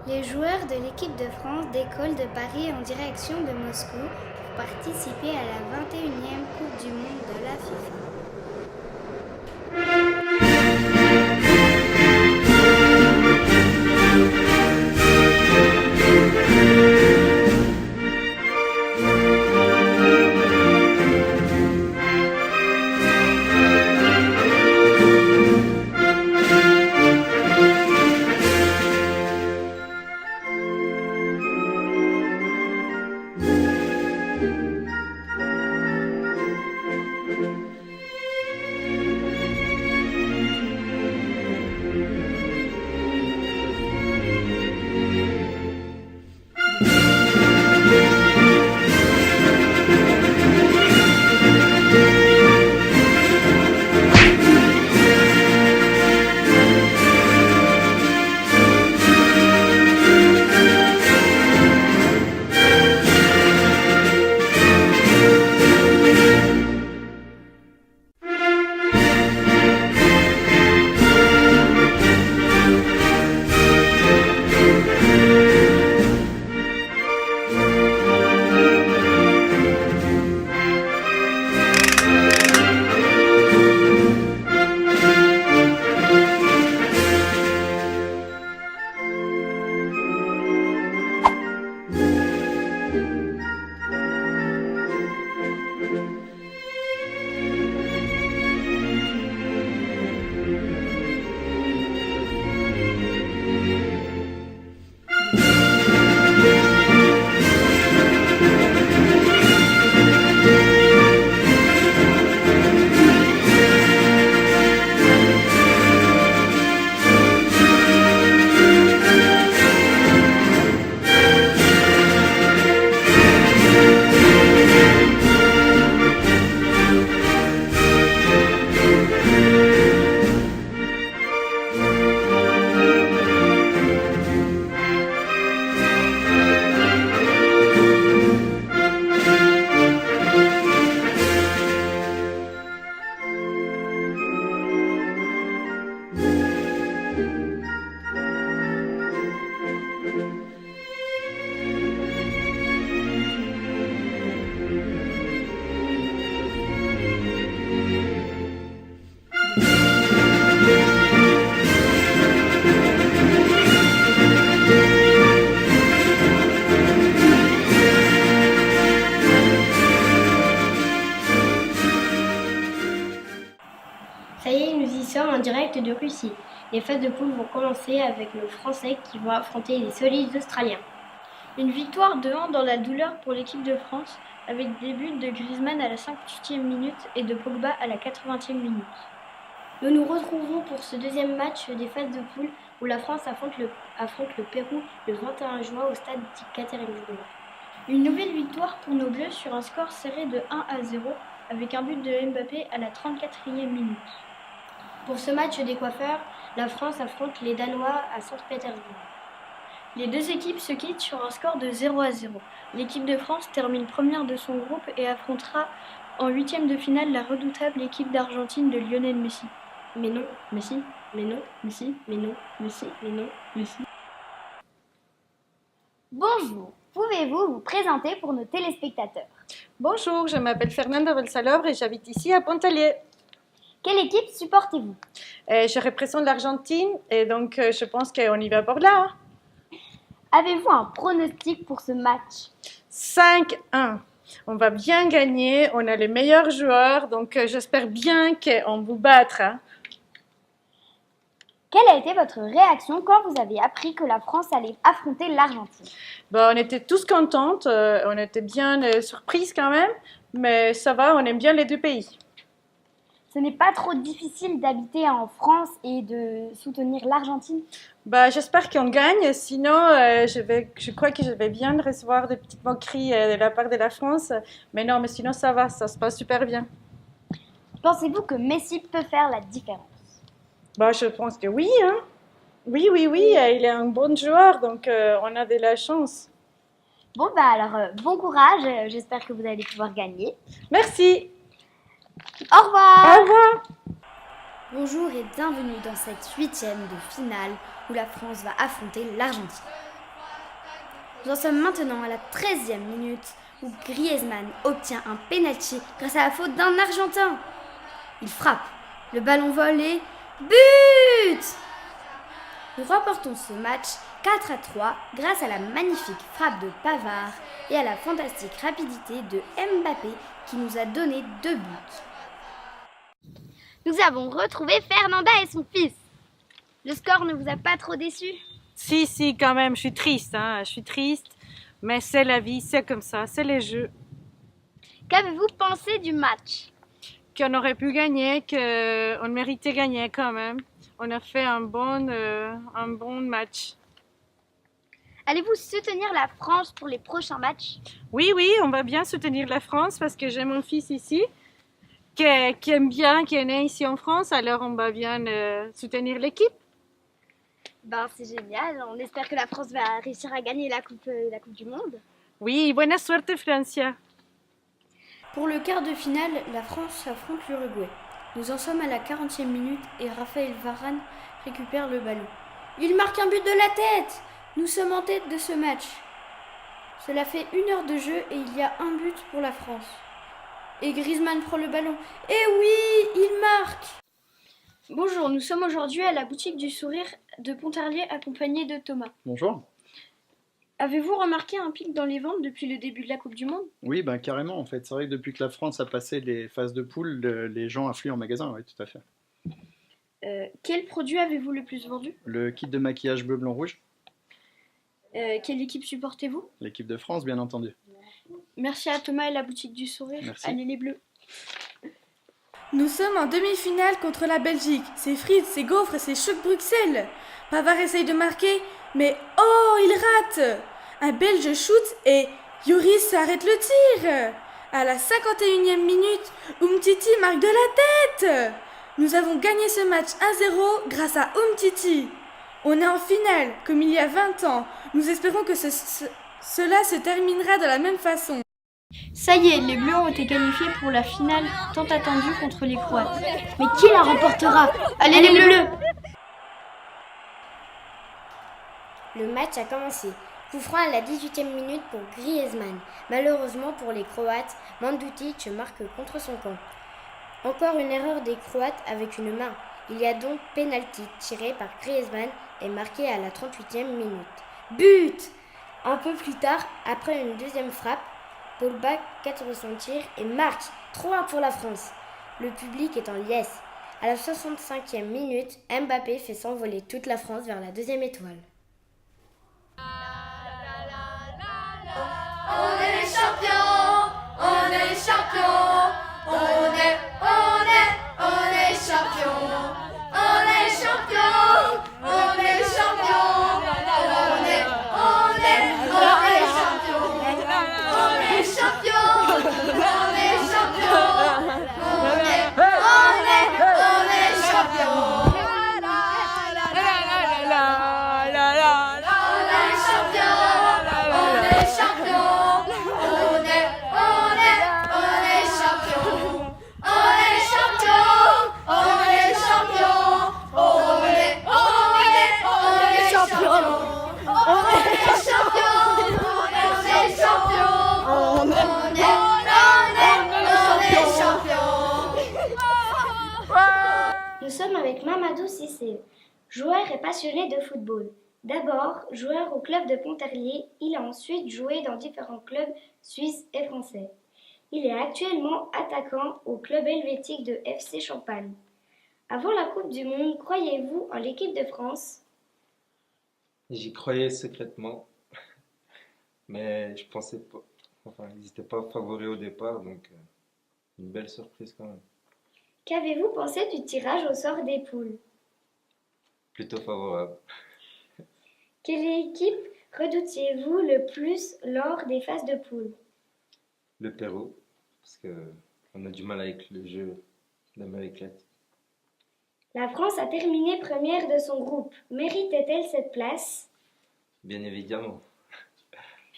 Les joueurs de l'équipe de France décollent de Paris en direction de Moscou pour participer à la 21e Coupe du Monde de la FIFA. Ça y est, nous y sommes en direct de Russie. Les phases de poule vont commencer avec nos Français qui vont affronter les solides Australiens. Une victoire de 1 dans la douleur pour l'équipe de France, avec des buts de Griezmann à la 58e minute et de Pogba à la 80e minute. Nous nous retrouverons pour ce deuxième match des phases de poule où la France affronte le Pérou le 21 juin au stade Ekaterinbourg. Une nouvelle victoire pour nos Bleus sur un score serré de 1-0 avec un but de Mbappé à la 34e minute. Pour ce match des coiffeurs, la France affronte les Danois à Saint-Pétersbourg. Les deux équipes se quittent sur un score de 0-0. L'équipe de France termine première de son groupe et affrontera en huitième de finale la redoutable équipe d'Argentine de Lionel Messi. Mais non, Messi, mais non, Messi, mais non, Messi, mais non. Messi. Bonjour, pouvez-vous vous présenter pour nos téléspectateurs? Bonjour, je m'appelle Fernanda Valsalobre et j'habite ici à Pontarlier. Quelle équipe supportez-vous? Je représente l'Argentine et donc je pense qu'on y va pour là. Avez-vous un pronostic pour ce match? 5-1. On va bien gagner, on a les meilleurs joueurs, donc j'espère bien qu'on vous battra. Quelle a été votre réaction quand vous avez appris que la France allait affronter l'Argentine? On était tous contentes, on était bien surprises quand même, mais ça va, on aime bien les deux pays. Ce n'est pas trop difficile d'habiter en France et de soutenir l'Argentine? J'espère qu'on gagne, sinon je crois que je vais bien recevoir des petites moqueries de la part de la France, mais non, mais sinon ça va, ça se passe super bien. Pensez-vous que Messi peut faire la différence? Je pense que oui, hein. Oui, il est un bon joueur, donc on a de la chance. Bon, alors, bon courage, j'espère que vous allez pouvoir gagner. Merci. Au revoir. Au revoir. Bonjour et bienvenue dans cette 8e de finale où la France va affronter l'Argentine. Nous en sommes maintenant à la 13e minute où Griezmann obtient un pénalty grâce à la faute d'un Argentin. Il frappe, le ballon vole et but! Nous remportons ce match 4-3 grâce à la magnifique frappe de Pavard et à la fantastique rapidité de Mbappé qui nous a donné 2 buts. Nous avons retrouvé Fernanda et son fils. Le score ne vous a pas trop déçu? Si, quand même, je suis triste, mais c'est la vie, c'est comme ça, c'est les jeux. Qu'avez-vous pensé du match? Qu'on aurait pu gagner, qu'on méritait gagner quand même. On a fait un bon match. Allez-vous soutenir la France pour les prochains matchs? Oui, on va bien soutenir la France parce que j'ai mon fils ici qui aime bien, qui est né ici en France, alors on va bien soutenir l'équipe. C'est génial, on espère que la France va réussir à gagner la coupe du Monde. Oui, buena suerte Francia. Pour le quart de finale, la France affronte l'Uruguay. Nous en sommes à la 40e minute et Raphaël Varane récupère le ballon. Il marque un but de la tête! Nous sommes en tête de ce match. Cela fait 1 heure de jeu et il y a un but pour la France. Et Griezmann prend le ballon. Et oui, il marque! Bonjour, nous sommes aujourd'hui à la boutique du sourire de Pontarlier accompagné de Thomas. Bonjour. Avez-vous remarqué un pic dans les ventes depuis le début de la Coupe du Monde? Oui, carrément en fait. C'est vrai que depuis que la France a passé les phases de poule, les gens affluent en magasin, oui, tout à fait. Quel produit avez-vous le plus vendu? Le kit de maquillage bleu, blanc, rouge. Quelle équipe supportez-vous? L'équipe de France, bien entendu. Merci à Thomas et la boutique du sourire. Merci. Allez les Bleus. Nous sommes en demi-finale contre la Belgique. C'est frites, c'est gaufres, c'est choc Bruxelles. Pavard essaye de marquer, mais oh, il rate. Un Belge shoot et Yoris arrête le tir. À la 51e minute, Umtiti marque de la tête. Nous avons gagné ce match 1-0 grâce à Umtiti. On est en finale, comme il y a 20 ans. Nous espérons que cela se terminera de la même façon. Ça y est, les Bleus ont été qualifiés pour la finale tant attendue contre les Croates. Mais qui la remportera? Allez les Bleus! Le match a commencé. Coup franc à la 18e minute pour Griezmann. Malheureusement pour les Croates, Mandzukic marque contre son camp. Encore une erreur des Croates avec une main. Il y a donc pénalty tiré par Griezmann et marqué à la 38e minute. But! Un peu plus tard, après une deuxième frappe, Paul Bach cadre son tir et marque 3-1 pour la France. Le public est en liesse. À la 65e minute, Mbappé fait s'envoler toute la France vers la deuxième étoile. On est les champions, on est les champions, on est champions, on est champions, on est champions, on est champions, on est champions, on est champions, Nous sommes avec Mamadou Cissé, joueur et passionné de football. D'abord, joueur au club de Pontarlier, il a ensuite joué dans différents clubs suisses et français. Il est actuellement attaquant au club helvétique de FC Champagne. Avant la Coupe du Monde, croyez-vous en l'équipe de France? J'y croyais secrètement, mais je pensais pas. Enfin, ils n'étaient pas favoris au départ, donc une belle surprise quand même. Qu'avez-vous pensé du tirage au sort des poules? Plutôt favorable. Quelle équipe redoutiez-vous le plus lors des phases de poule? Le Pérou, parce qu'on a du mal avec le jeu d'Amérique latine. La France a terminé première de son groupe. Méritait-elle cette place? Bien évidemment.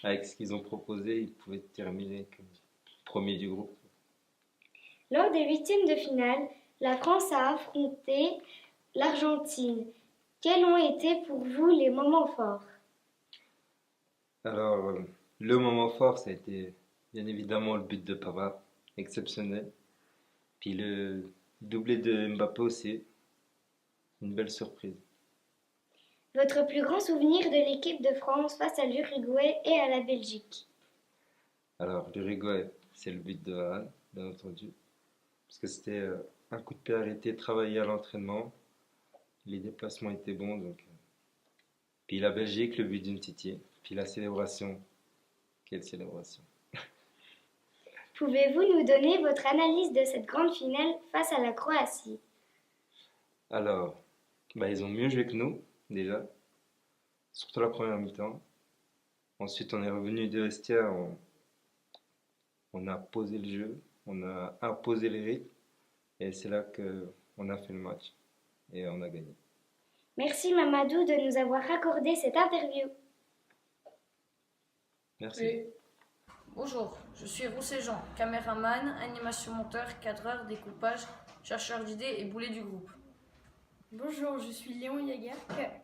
Avec ce qu'ils ont proposé, ils pouvaient terminer comme premier du groupe. Lors des huitièmes de finale, la France a affronté l'Argentine. Quels ont été pour vous les moments forts? Alors, le moment fort, ça a été bien évidemment le but de Pavard, exceptionnel. Puis le doublé de Mbappé aussi, une belle surprise. Votre plus grand souvenir de l'équipe de France face à l'Uruguay et à la Belgique? Alors, l'Uruguay, c'est le but de Varane, bien entendu. Parce que c'était un coup de pied arrêté, travaillé à l'entraînement. Les déplacements étaient bons. Donc. Puis la Belgique, le but d'une Titi. Puis la célébration. Quelle célébration! Pouvez-vous nous donner votre analyse de cette grande finale face à la Croatie? Alors, ils ont mieux joué que nous, déjà. Surtout la première mi-temps. Ensuite, on est revenu des vestiaires. On a posé le jeu. On a imposé les rythmes. Et c'est là qu'on a fait le match. Et on a gagné. Merci Mamadou de nous avoir accordé cette interview. Merci. Bonjour, je suis Roussé Jean, caméraman, animation monteur, cadreur, découpage, chercheur d'idées et boulet du groupe. Bonjour, je suis Léon Yaguer,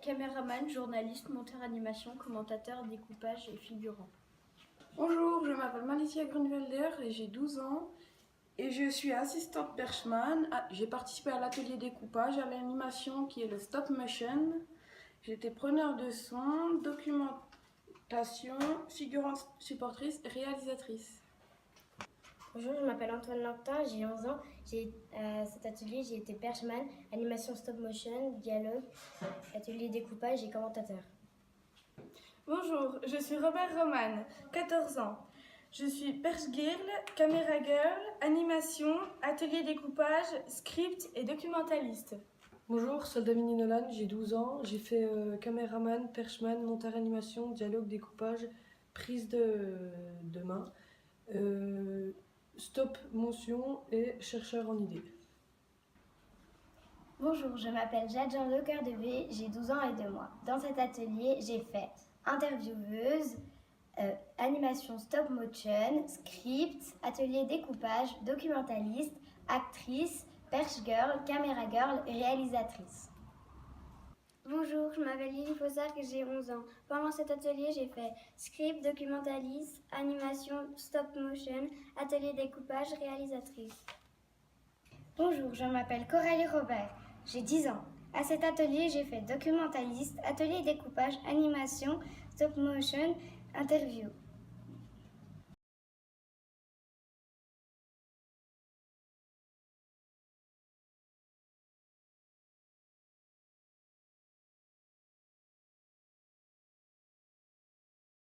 caméraman, journaliste, monteur animation, commentateur, découpage et figurant. Bonjour, je m'appelle Malicia Grunwelder et j'ai 12 ans et je suis assistante perchman. J'ai participé à l'atelier découpage, à l'animation qui est le stop motion. J'étais preneur de son, documentation, figurante supportrice et réalisatrice. Bonjour, je m'appelle Antoine Lantin, j'ai 11 ans. À cet atelier, j'ai été perchman, animation stop motion, dialogue, atelier découpage et commentateur. Bonjour, je suis Robert Roman, 14 ans. Je suis perche girl, caméra girl, animation, atelier découpage, script et documentaliste. Bonjour, Saldamini Nolan, j'ai 12 ans. J'ai fait caméraman, perchman, monteur animation, dialogue, découpage, prise de main, stop motion et chercheur en idées. Bonjour, je m'appelle Jadjan Lecœur de V, j'ai 12 ans et 2 mois. Dans cet atelier, j'ai fait intervieweuse, animation stop motion, script, atelier découpage, documentaliste, actrice, perche girl, caméra girl et réalisatrice. Bonjour, je m'appelle Lily Fossard et j'ai 11 ans. Pendant cet atelier, j'ai fait script, documentaliste, animation stop motion, atelier découpage, réalisatrice. Bonjour, je m'appelle Coralie Robert, j'ai 10 ans. À cet atelier, j'ai fait documentaliste, atelier découpage, animation, stop motion, interview.